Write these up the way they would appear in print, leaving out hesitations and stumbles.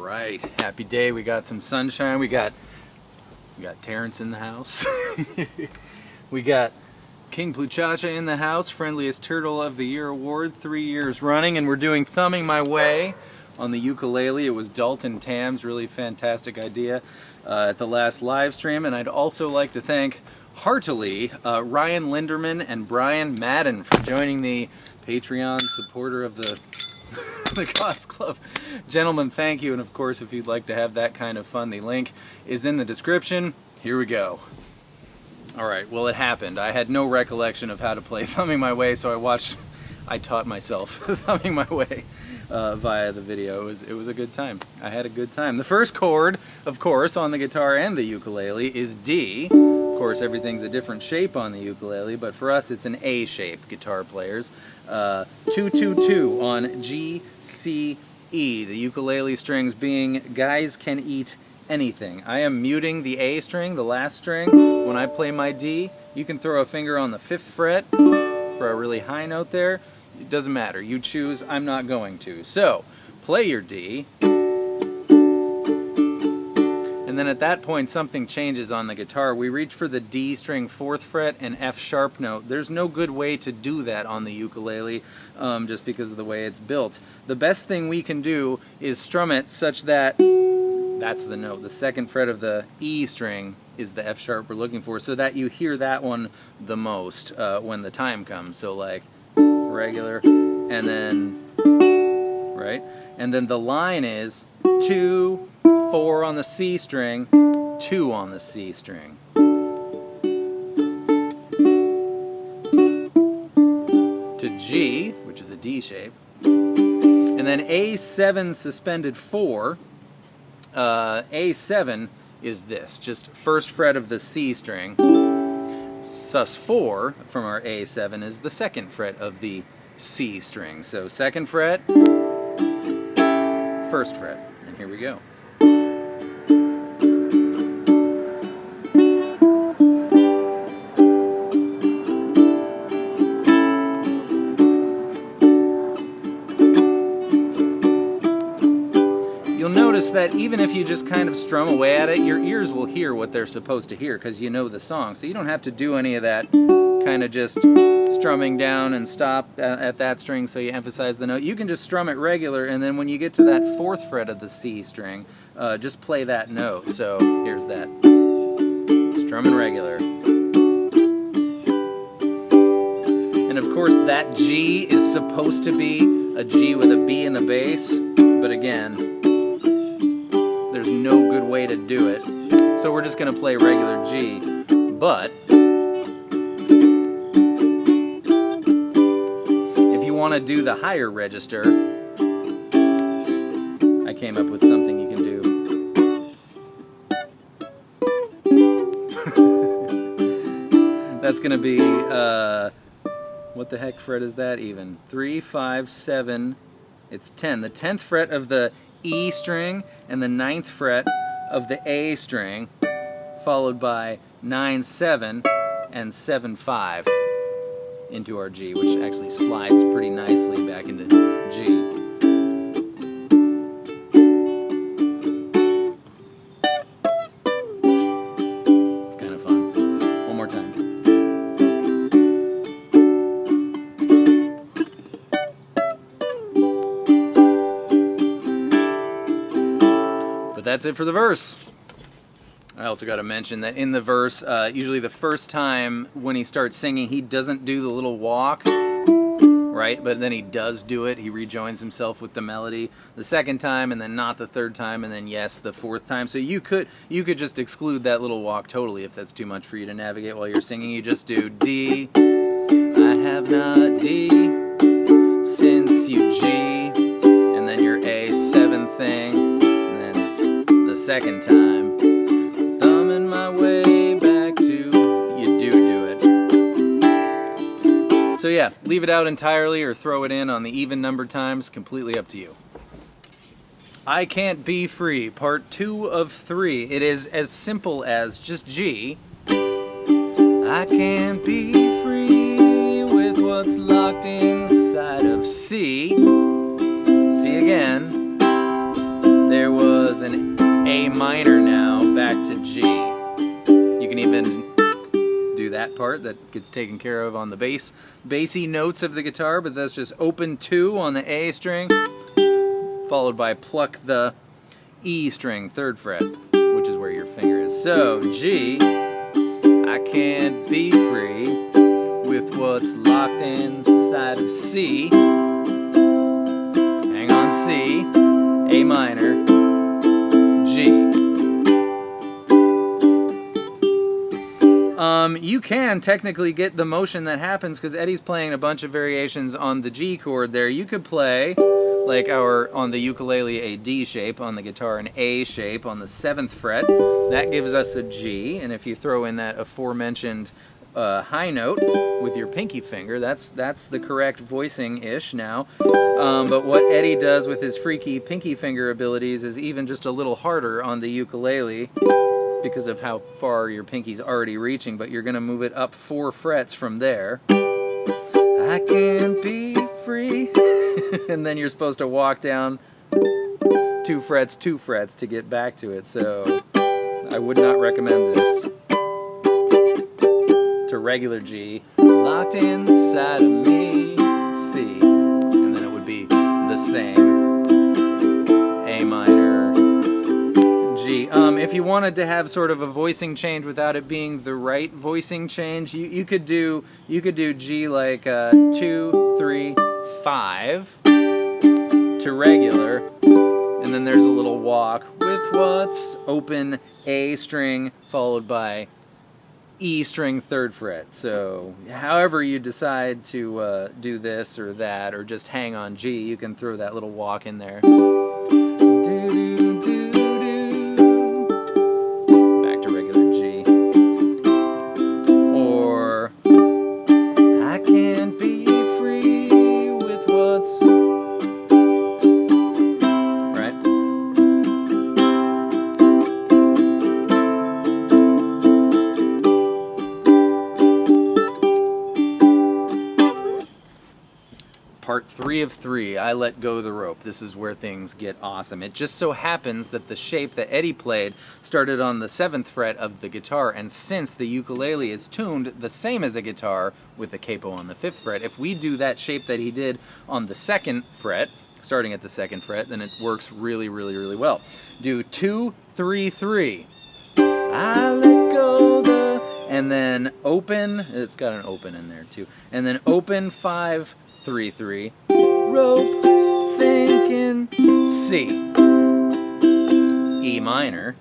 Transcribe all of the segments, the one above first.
right, happy day. We got some sunshine. We got Terrence in the house. We got King Pluchacha in the house, Friendliest Turtle of the Year award, 3 years running, and we're doing Thumbing My Way on the ukulele. It was Dalton Tam's really fantastic idea at the last live stream, and I'd also like to thank heartily Ryan Linderman and Brian Madden for joining the Patreon supporter of the the Cause Club. Gentlemen, thank you, and of course if you'd like to have that kind of fun, the link is in the description. Here we go. Alright, well it happened. I had no recollection of how to play Thumbing My Way, so I taught myself Thumbing My Way via the video. It was a good time. I had a good time. The first chord, of course, on the guitar and the ukulele is D. Of course, everything's a different shape on the ukulele, but for us it's an A shape, guitar players. 2-2-2 on G, C, E. The ukulele strings being guys can eat anything. I am muting the A string, the last string. When I play my D, you can throw a finger on the 5th fret for a really high note there. It doesn't matter. You choose. I'm not going to. So, play your D. And then at that point, something changes on the guitar. We reach for the D string 4th fret and F sharp note. There's no good way to do that on the ukulele, just because of the way it's built. The best thing we can do is strum it such that that's the note. The 2nd fret of the E string is the F sharp we're looking for, so that you hear that one the most when the time comes. So like regular, and then, right? And then the line is 2, 4 on the C string, 2 on the C string. To G, which is a D shape. And then A7 suspended 4. A7 is this, just 1st fret of the C string. Sus4 from our A7 is the 2nd fret of the C string. So 2nd fret, 1st fret, and here we go. You'll notice that even if you just kind of strum away at it, your ears will hear what they're supposed to hear because you know the song. So you don't have to do any of that kind of just strumming down and stop at that string so you emphasize the note. You can just strum it regular, and then when you get to that 4th fret of the C string, just play that note. So here's that. Strumming regular. And of course that G is supposed to be a G with a B in the bass, but again, there's no good way to do it. So we're just going to play regular G. But if you want to do the higher register, I came up with something you can do. That's going to be, what the heck fret is that even? 3, 5, 7, it's 10. The 10th fret of the E string and the 9th fret of the A string, followed by 9, 7 and 7, 5 into our G, which actually slides pretty nicely back into G. It's kind of fun. One more time. That's it for the verse. I also got to mention that in the verse, usually the first time when he starts singing, he doesn't do the little walk, right? But then he does do it. He rejoins himself with the melody the 2nd time, and then not the 3rd time, and then yes, the 4th time. So you could just exclude that little walk totally if that's too much for you to navigate while you're singing. You just do D, I have not D since you G, and then your A7 thing. 2nd time, thumbing my way back to, you do it. So yeah, leave it out entirely or throw it in on the even number times, completely up to you. I Can't Be Free, part 2 of 3. It is as simple as just G. I can't be free with what's locked inside of C. C again. There was was an A minor now back to G. You can even do that part that gets taken care of on the bassy notes of the guitar, but that's just open 2 on the A string, followed by pluck the E string, 3rd fret, which is where your finger is. So G, I can't be free with what's locked inside of C. Hang on, C, A minor, G. You can technically get the motion that happens because Eddie's playing a bunch of variations on the G chord there. You could play, like on the ukulele, a D shape, on the guitar an A shape on the 7th fret. That gives us a G, and if you throw in that aforementioned high note with your pinky finger, that's the correct voicing-ish now. But what Eddie does with his freaky pinky finger abilities is even just a little harder on the ukulele, because of how far your pinky's already reaching, but you're going to move it up 4 frets from there. I can't be free. And then you're supposed to walk down 2 frets to get back to it. So I would not recommend this. To regular G, locked inside of me, C. And then it would be the same. A minor, G. If you wanted to have sort of a voicing change without it being the right voicing change, you could do G like 2, 3, 5 to regular, and then there's a little walk with what's open A string followed by E string 3rd fret. So however you decide to do this or that, or just hang on G, you can throw that little walk in there. Part 3 of 3, I let go the rope. This is where things get awesome. It just so happens that the shape that Eddie played started on the 7th fret of the guitar, and since the ukulele is tuned the same as a guitar with the capo on the 5th fret, if we do that shape that he did on the 2nd fret, starting at the 2nd fret, then it works really, really, really well. Do 2, 3, 3. I let go the, and then open, it's got an open in there too, and then open 5, 3, 3, rope, thinking, C, E minor,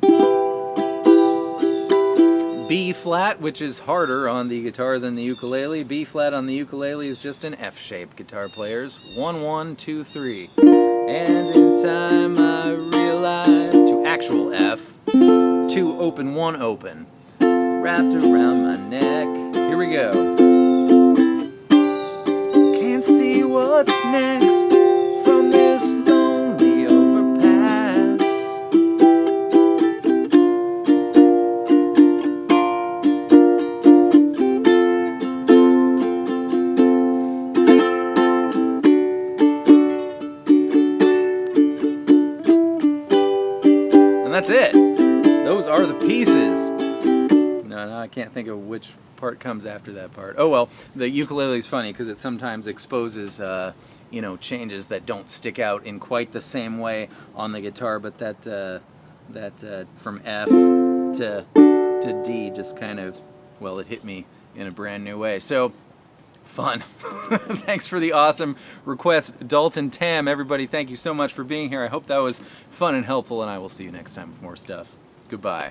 B flat, which is harder on the guitar than the ukulele. B flat on the ukulele is just an F shape, guitar players. 1, 1, 2, 3. And in time I realized, to actual F, 2 open, 1 open, wrapped around my neck. Here we go. See what's next from this lonely overpass. And that's it. Those are the pieces. No, I can't think of which part comes after that part. Oh well, the ukulele is funny because it sometimes exposes, you know, changes that don't stick out in quite the same way on the guitar, but that from F to D just kind of, well, it hit me in a brand new way. So fun. Thanks for the awesome request, Dalton Tam. Everybody, thank you so much for being here. I hope that was fun and helpful, and I will see you next time with more stuff. Goodbye.